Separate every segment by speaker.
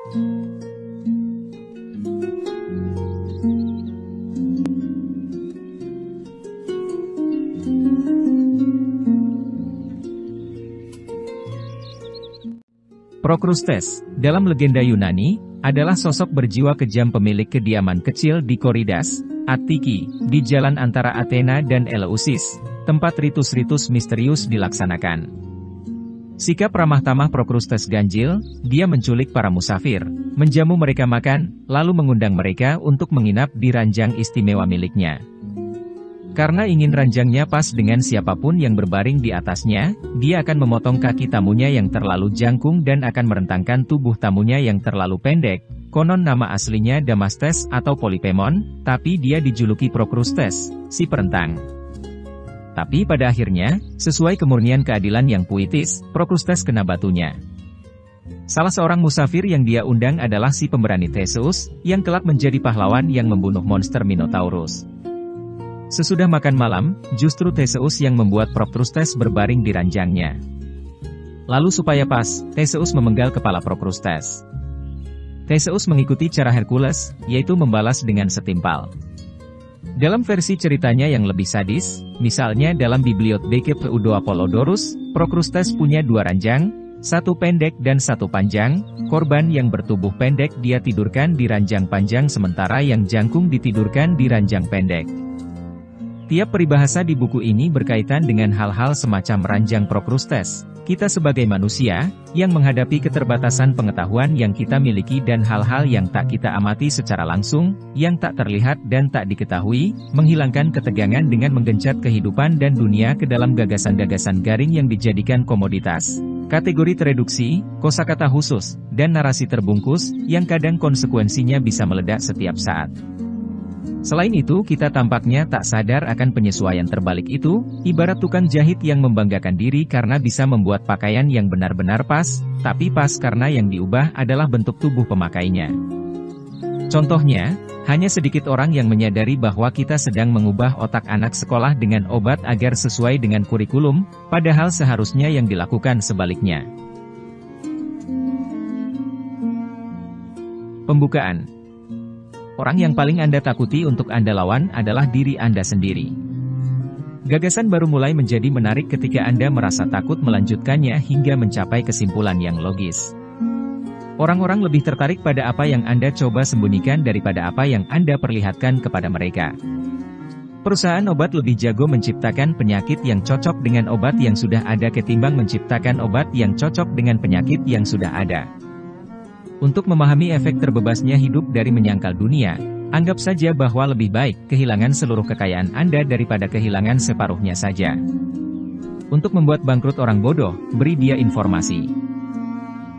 Speaker 1: Prokrustes, dalam legenda Yunani, adalah sosok berjiwa kejam pemilik kediaman kecil di Koridas, Attiki, di jalan antara Athena dan Eleusis, tempat ritus-ritus misterius dilaksanakan. Sikap ramah tamah Prokrustes ganjil, dia menculik para musafir, menjamu mereka makan, lalu mengundang mereka untuk menginap di ranjang istimewa miliknya. Karena ingin ranjangnya pas dengan siapapun yang berbaring di atasnya, dia akan memotong kaki tamunya yang terlalu jangkung dan akan merentangkan tubuh tamunya yang terlalu pendek. Konon nama aslinya Damastes atau Polypemon, tapi dia dijuluki Prokrustes, si perentang. Tapi pada akhirnya, sesuai kemurnian keadilan yang puitis, Prokrustes kena batunya. Salah seorang musafir yang dia undang adalah si pemberani Theseus, yang kelak menjadi pahlawan yang membunuh monster Minotaurus. Sesudah makan malam, justru Theseus yang membuat Prokrustes berbaring di ranjangnya. Lalu supaya pas, Theseus memenggal kepala Prokrustes. Theseus mengikuti cara Hercules, yaitu membalas dengan setimpal. Dalam versi ceritanya yang lebih sadis, misalnya dalam Bibliothèque Pseudo Apollodorus, Prokrustes punya dua ranjang, satu pendek dan satu panjang. Korban yang bertubuh pendek dia tidurkan di ranjang panjang sementara yang jangkung ditidurkan di ranjang pendek. Tiap peribahasa di buku ini berkaitan dengan hal-hal semacam ranjang Prokrustes. Kita sebagai manusia, yang menghadapi keterbatasan pengetahuan yang kita miliki dan hal-hal yang tak kita amati secara langsung, yang tak terlihat dan tak diketahui, menghilangkan ketegangan dengan menggencat kehidupan dan dunia ke dalam gagasan-gagasan garing yang dijadikan komoditas. Kategori tereduksi, kosakata khusus, dan narasi terbungkus, yang kadang konsekuensinya bisa meledak setiap saat. Selain itu kita tampaknya tak sadar akan penyesuaian terbalik itu, ibarat tukang jahit yang membanggakan diri karena bisa membuat pakaian yang benar-benar pas, tapi pas karena yang diubah adalah bentuk tubuh pemakainya. Contohnya, hanya sedikit orang yang menyadari bahwa kita sedang mengubah otak anak sekolah dengan obat agar sesuai dengan kurikulum, padahal seharusnya yang dilakukan sebaliknya. Pembukaan. Orang yang paling Anda takuti untuk Anda lawan adalah diri Anda sendiri. Gagasan baru mulai menjadi menarik ketika Anda merasa takut melanjutkannya hingga mencapai kesimpulan yang logis. Orang-orang lebih tertarik pada apa yang Anda coba sembunyikan daripada apa yang Anda perlihatkan kepada mereka. Perusahaan obat lebih jago menciptakan penyakit yang cocok dengan obat yang sudah ada ketimbang menciptakan obat yang cocok dengan penyakit yang sudah ada. Untuk memahami efek terbebasnya hidup dari menyangkal dunia, anggap saja bahwa lebih baik kehilangan seluruh kekayaan Anda daripada kehilangan separuhnya saja. Untuk membuat bangkrut orang bodoh, beri dia informasi.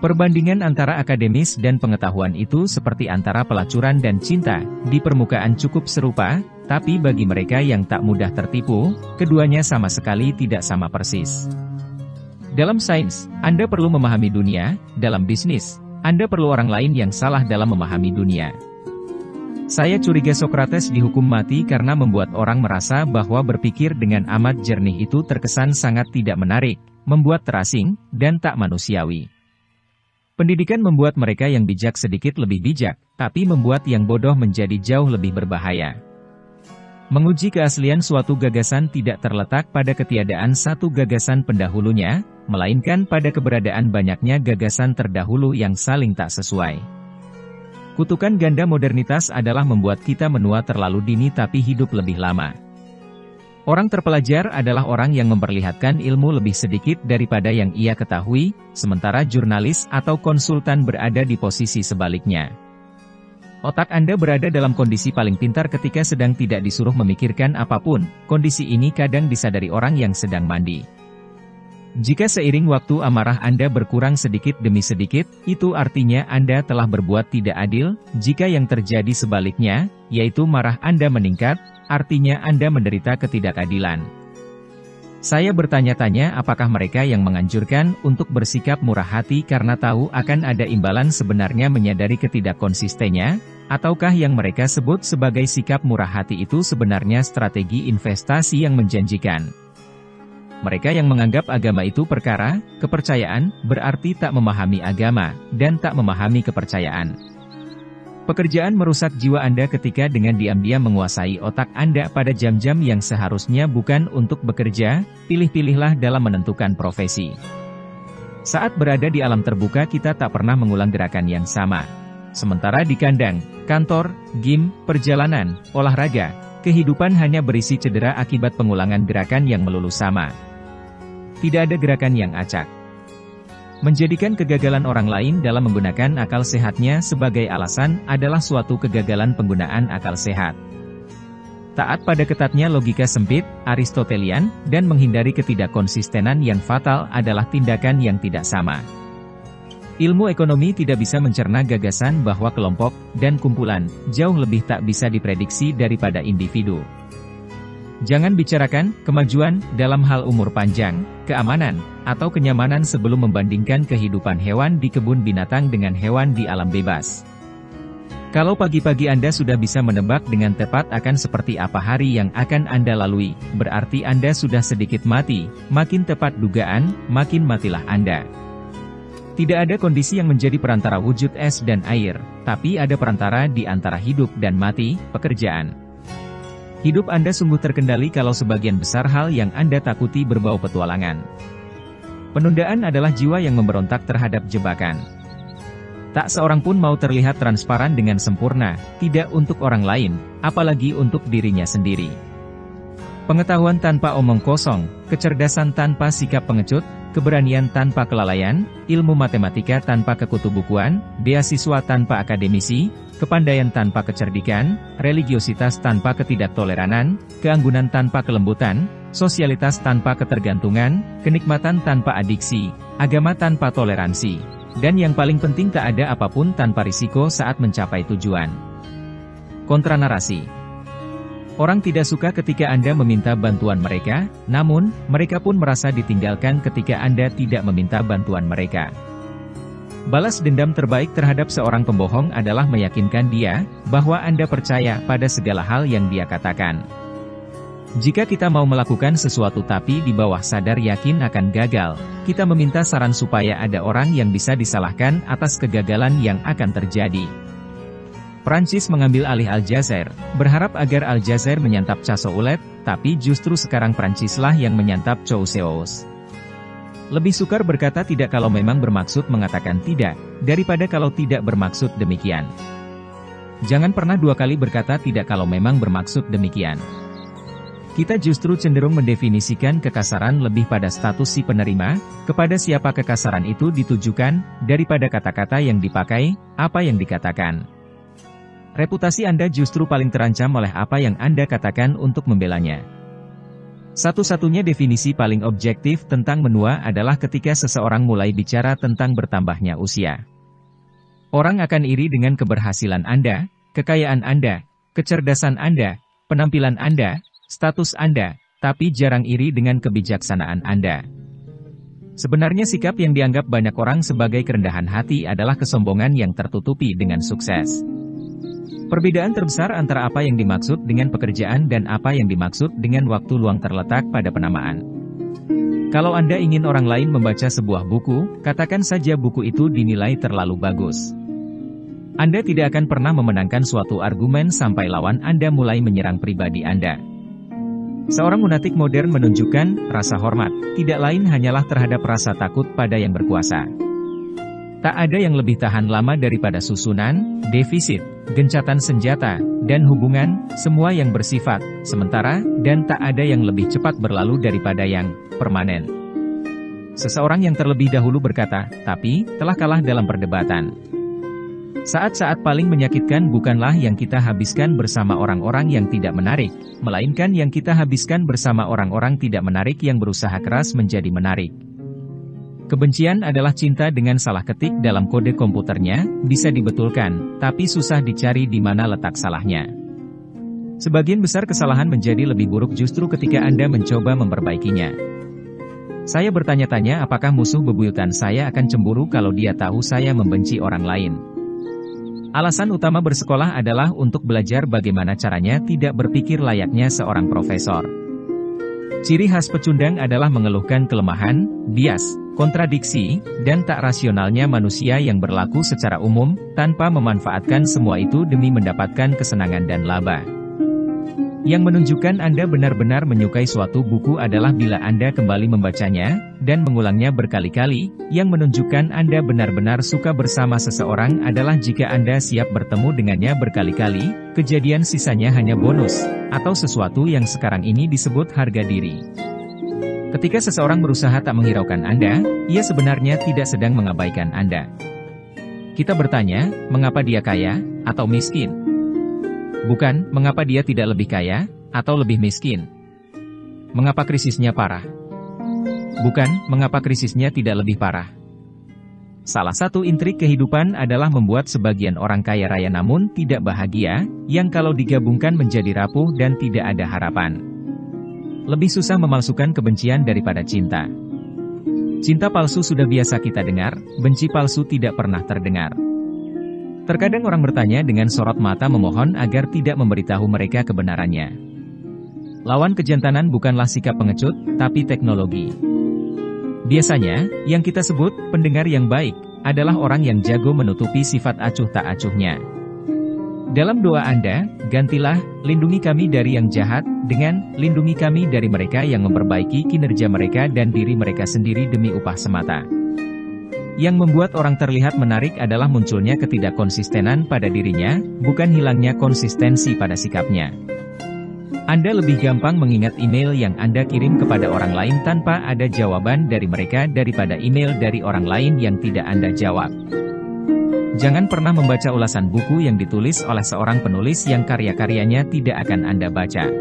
Speaker 1: Perbandingan antara akademis dan pengetahuan itu seperti antara pelacuran dan cinta, di permukaan cukup serupa, tapi bagi mereka yang tak mudah tertipu, keduanya sama sekali tidak sama persis. Dalam sains, Anda perlu memahami dunia, dalam bisnis, Anda perlu orang lain yang salah dalam memahami dunia. Saya curiga Socrates dihukum mati karena membuat orang merasa bahwa berpikir dengan amat jernih itu terkesan sangat tidak menarik, membuat terasing, dan tak manusiawi. Pendidikan membuat mereka yang bijak sedikit lebih bijak, tapi membuat yang bodoh menjadi jauh lebih berbahaya. Menguji keaslian suatu gagasan tidak terletak pada ketiadaan satu gagasan pendahulunya, melainkan pada keberadaan banyaknya gagasan terdahulu yang saling tak sesuai. Kutukan ganda modernitas adalah membuat kita menua terlalu dini tapi hidup lebih lama. Orang terpelajar adalah orang yang memperlihatkan ilmu lebih sedikit daripada yang ia ketahui, sementara jurnalis atau konsultan berada di posisi sebaliknya. Otak Anda berada dalam kondisi paling pintar ketika sedang tidak disuruh memikirkan apapun. Kondisi ini kadang disadari orang yang sedang mandi. Jika seiring waktu amarah Anda berkurang sedikit demi sedikit, itu artinya Anda telah berbuat tidak adil. Jika yang terjadi sebaliknya, yaitu marah Anda meningkat, artinya Anda menderita ketidakadilan. Saya bertanya-tanya apakah mereka yang menganjurkan untuk bersikap murah hati karena tahu akan ada imbalan sebenarnya menyadari ketidakkonsistennya, ataukah yang mereka sebut sebagai sikap murah hati itu sebenarnya strategi investasi yang menjanjikan. Mereka yang menganggap agama itu perkara kepercayaan, berarti tak memahami agama, dan tak memahami kepercayaan. Pekerjaan merusak jiwa Anda ketika dengan diam-diam menguasai otak Anda pada jam-jam yang seharusnya bukan untuk bekerja. Pilih-pilihlah dalam menentukan profesi. Saat berada di alam terbuka kita tak pernah mengulang gerakan yang sama. Sementara di kandang, kantor, gym, perjalanan, olahraga, kehidupan hanya berisi cedera akibat pengulangan gerakan yang melulu sama. Tidak ada gerakan yang acak. Menjadikan kegagalan orang lain dalam menggunakan akal sehatnya sebagai alasan adalah suatu kegagalan penggunaan akal sehat. Taat pada ketatnya logika sempit, Aristotelian, dan menghindari ketidakkonsistenan yang fatal adalah tindakan yang tidak sama. Ilmu ekonomi tidak bisa mencerna gagasan bahwa kelompok dan kumpulan jauh lebih tak bisa diprediksi daripada individu. Jangan bicarakan kemajuan dalam hal umur panjang, keamanan, atau kenyamanan sebelum membandingkan kehidupan hewan di kebun binatang dengan hewan di alam bebas. Kalau pagi-pagi Anda sudah bisa menebak dengan tepat akan seperti apa hari yang akan Anda lalui, berarti Anda sudah sedikit mati. Makin tepat dugaan, makin matilah Anda. Tidak ada kondisi yang menjadi perantara wujud es dan air, tapi ada perantara di antara hidup dan mati, pekerjaan. Hidup Anda sungguh terkendali kalau sebagian besar hal yang Anda takuti berbau petualangan. Penundaan adalah jiwa yang memberontak terhadap jebakan. Tak seorang pun mau terlihat transparan dengan sempurna, tidak untuk orang lain, apalagi untuk dirinya sendiri. Pengetahuan tanpa omong kosong, kecerdasan tanpa sikap pengecut, keberanian tanpa kelalaian, ilmu matematika tanpa kekutubukuan, beasiswa tanpa akademisi, kepandaian tanpa kecerdikan, religiositas tanpa ketidaktoleranan, keanggunan tanpa kelembutan, sosialitas tanpa ketergantungan, kenikmatan tanpa adiksi, agama tanpa toleransi, dan yang paling penting tak ada apapun tanpa risiko saat mencapai tujuan. Kontranarasi. Orang tidak suka ketika Anda meminta bantuan mereka, namun, mereka pun merasa ditinggalkan ketika Anda tidak meminta bantuan mereka. Balas dendam terbaik terhadap seorang pembohong adalah meyakinkan dia, bahwa Anda percaya pada segala hal yang dia katakan. Jika kita mau melakukan sesuatu tapi di bawah sadar yakin akan gagal, kita meminta saran supaya ada orang yang bisa disalahkan atas kegagalan yang akan terjadi. Prancis mengambil alih Aljazair, berharap agar Aljazair menyantap Cassoulet, tapi justru sekarang Prancislah yang menyantap Choiseul. Lebih sukar berkata tidak kalau memang bermaksud mengatakan tidak, daripada kalau tidak bermaksud demikian. Jangan pernah dua kali berkata tidak kalau memang bermaksud demikian. Kita justru cenderung mendefinisikan kekasaran lebih pada status si penerima, kepada siapa kekasaran itu ditujukan, daripada kata-kata yang dipakai, apa yang dikatakan. Reputasi Anda justru paling terancam oleh apa yang Anda katakan untuk membelanya. Satu-satunya definisi paling objektif tentang menua adalah ketika seseorang mulai bicara tentang bertambahnya usia. Orang akan iri dengan keberhasilan Anda, kekayaan Anda, kecerdasan Anda, penampilan Anda, status Anda, tapi jarang iri dengan kebijaksanaan Anda. Sebenarnya sikap yang dianggap banyak orang sebagai kerendahan hati adalah kesombongan yang tertutupi dengan sukses. Perbedaan terbesar antara apa yang dimaksud dengan pekerjaan dan apa yang dimaksud dengan waktu luang terletak pada penamaan. Kalau Anda ingin orang lain membaca sebuah buku, katakan saja buku itu dinilai terlalu bagus. Anda tidak akan pernah memenangkan suatu argumen sampai lawan Anda mulai menyerang pribadi Anda. Seorang lunatik modern menunjukkan rasa hormat, tidak lain hanyalah terhadap rasa takut pada yang berkuasa. Tak ada yang lebih tahan lama daripada susunan, defisit, gencatan senjata, dan hubungan, semua yang bersifat sementara, dan tak ada yang lebih cepat berlalu daripada yang permanen. Seseorang yang terlebih dahulu berkata, tapi, telah kalah dalam perdebatan. Saat-saat paling menyakitkan bukanlah yang kita habiskan bersama orang-orang yang tidak menarik, melainkan yang kita habiskan bersama orang-orang tidak menarik yang berusaha keras menjadi menarik. Kebencian adalah cinta dengan salah ketik dalam kode komputernya, bisa dibetulkan, tapi susah dicari di mana letak salahnya. Sebagian besar kesalahan menjadi lebih buruk justru ketika Anda mencoba memperbaikinya. Saya bertanya-tanya apakah musuh bebuyutan saya akan cemburu kalau dia tahu saya membenci orang lain. Alasan utama bersekolah adalah untuk belajar bagaimana caranya tidak berpikir layaknya seorang profesor. Ciri khas pecundang adalah mengeluhkan kelemahan, bias, kontradiksi, dan tak rasionalnya manusia yang berlaku secara umum, tanpa memanfaatkan semua itu demi mendapatkan kesenangan dan laba. Yang menunjukkan Anda benar-benar menyukai suatu buku adalah bila Anda kembali membacanya, dan mengulangnya berkali-kali. Yang menunjukkan Anda benar-benar suka bersama seseorang adalah jika Anda siap bertemu dengannya berkali-kali. Kejadian sisanya hanya bonus, atau sesuatu yang sekarang ini disebut harga diri. Ketika seseorang berusaha tak menghiraukan Anda, ia sebenarnya tidak sedang mengabaikan Anda. Kita bertanya, mengapa dia kaya, atau miskin? Bukan, mengapa dia tidak lebih kaya, atau lebih miskin? Mengapa krisisnya parah? Bukan, mengapa krisisnya tidak lebih parah? Salah satu intrik kehidupan adalah membuat sebagian orang kaya raya namun tidak bahagia, yang kalau digabungkan menjadi rapuh dan tidak ada harapan. Lebih susah memalsukan kebencian daripada cinta. Cinta palsu sudah biasa kita dengar, benci palsu tidak pernah terdengar. Terkadang orang bertanya dengan sorot mata memohon agar tidak memberitahu mereka kebenarannya. Lawan kejantanan bukanlah sikap pengecut, tapi teknologi. Biasanya, yang kita sebut pendengar yang baik adalah orang yang jago menutupi sifat acuh tak acuhnya. Dalam doa Anda, gantilah "lindungi kami dari yang jahat" dengan "lindungi kami dari mereka yang memperbaiki kinerja mereka dan diri mereka sendiri demi upah semata." Yang membuat orang terlihat menarik adalah munculnya ketidakkonsistenan pada dirinya, bukan hilangnya konsistensi pada sikapnya. Anda lebih gampang mengingat email yang Anda kirim kepada orang lain tanpa ada jawaban dari mereka daripada email dari orang lain yang tidak Anda jawab. Jangan pernah membaca ulasan buku yang ditulis oleh seorang penulis yang karya-karyanya tidak akan Anda baca.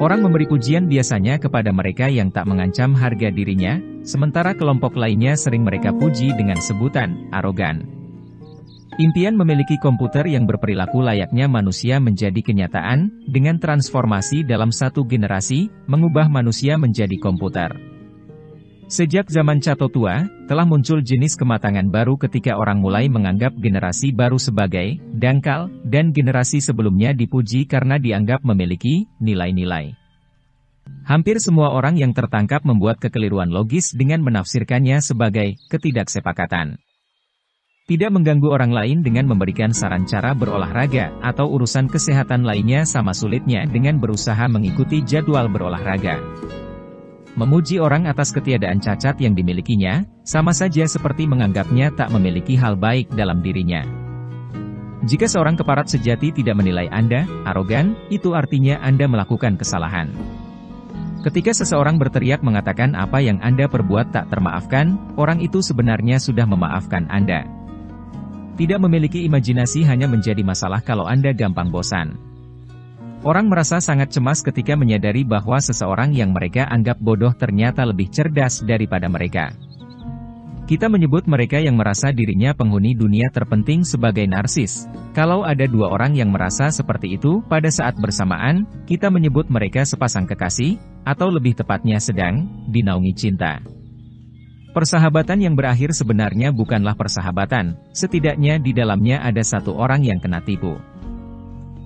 Speaker 1: Orang memberi pujian biasanya kepada mereka yang tak mengancam harga dirinya, sementara kelompok lainnya sering mereka puji dengan sebutan arogan. Impian memiliki komputer yang berperilaku layaknya manusia menjadi kenyataan, dengan transformasi dalam satu generasi, mengubah manusia menjadi komputer. Sejak zaman Cato Tua, telah muncul jenis kematangan baru ketika orang mulai menganggap generasi baru sebagai dangkal, dan generasi sebelumnya dipuji karena dianggap memiliki nilai-nilai. Hampir semua orang yang tertangkap membuat kekeliruan logis dengan menafsirkannya sebagai ketidaksepakatan. Tidak mengganggu orang lain dengan memberikan saran cara berolahraga, atau urusan kesehatan lainnya sama sulitnya dengan berusaha mengikuti jadwal berolahraga. Memuji orang atas ketiadaan cacat yang dimilikinya, sama saja seperti menganggapnya tak memiliki hal baik dalam dirinya. Jika seorang keparat sejati tidak menilai Anda arogan, itu artinya Anda melakukan kesalahan. Ketika seseorang berteriak mengatakan apa yang Anda perbuat tak termaafkan, orang itu sebenarnya sudah memaafkan Anda. Tidak memiliki imajinasi hanya menjadi masalah kalau Anda gampang bosan. Orang merasa sangat cemas ketika menyadari bahwa seseorang yang mereka anggap bodoh ternyata lebih cerdas daripada mereka. Kita menyebut mereka yang merasa dirinya penghuni dunia terpenting sebagai narsis. Kalau ada dua orang yang merasa seperti itu pada saat bersamaan, kita menyebut mereka sepasang kekasih, atau lebih tepatnya sedang dinaungi cinta. Persahabatan yang berakhir sebenarnya bukanlah persahabatan, setidaknya di dalamnya ada satu orang yang kena tipu.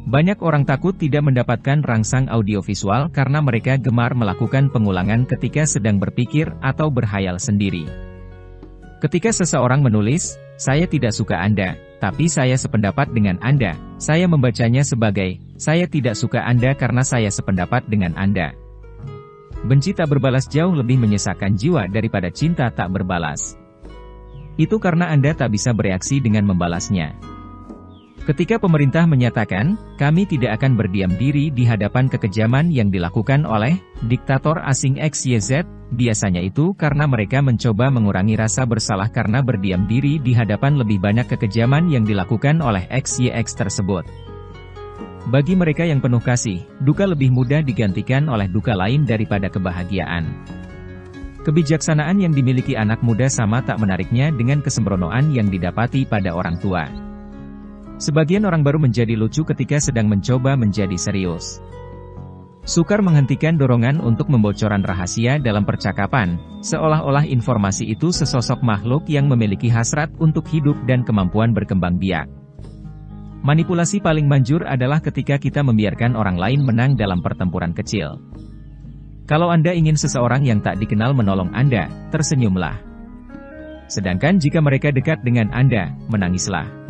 Speaker 1: Banyak orang takut tidak mendapatkan rangsang audiovisual karena mereka gemar melakukan pengulangan ketika sedang berpikir atau berhayal sendiri. Ketika seseorang menulis, "Saya tidak suka Anda, tapi saya sependapat dengan Anda," saya membacanya sebagai, "Saya tidak suka Anda karena saya sependapat dengan Anda." Benci tak berbalas jauh lebih menyesakkan jiwa daripada cinta tak berbalas. Itu karena Anda tak bisa bereaksi dengan membalasnya. Ketika pemerintah menyatakan, "Kami tidak akan berdiam diri di hadapan kekejaman yang dilakukan oleh diktator asing XYZ," biasanya itu karena mereka mencoba mengurangi rasa bersalah karena berdiam diri di hadapan lebih banyak kekejaman yang dilakukan oleh XYX tersebut. Bagi mereka yang penuh kasih, duka lebih mudah digantikan oleh duka lain daripada kebahagiaan. Kebijaksanaan yang dimiliki anak muda sama tak menariknya dengan kesembronoan yang didapati pada orang tua. Sebagian orang baru menjadi lucu ketika sedang mencoba menjadi serius. Sukar menghentikan dorongan untuk membocoran rahasia dalam percakapan, seolah-olah informasi itu sesosok makhluk yang memiliki hasrat untuk hidup dan kemampuan berkembang biak. Manipulasi paling manjur adalah ketika kita membiarkan orang lain menang dalam pertempuran kecil. Kalau Anda ingin seseorang yang tak dikenal menolong Anda, tersenyumlah. Sedangkan jika mereka dekat dengan Anda, menangislah.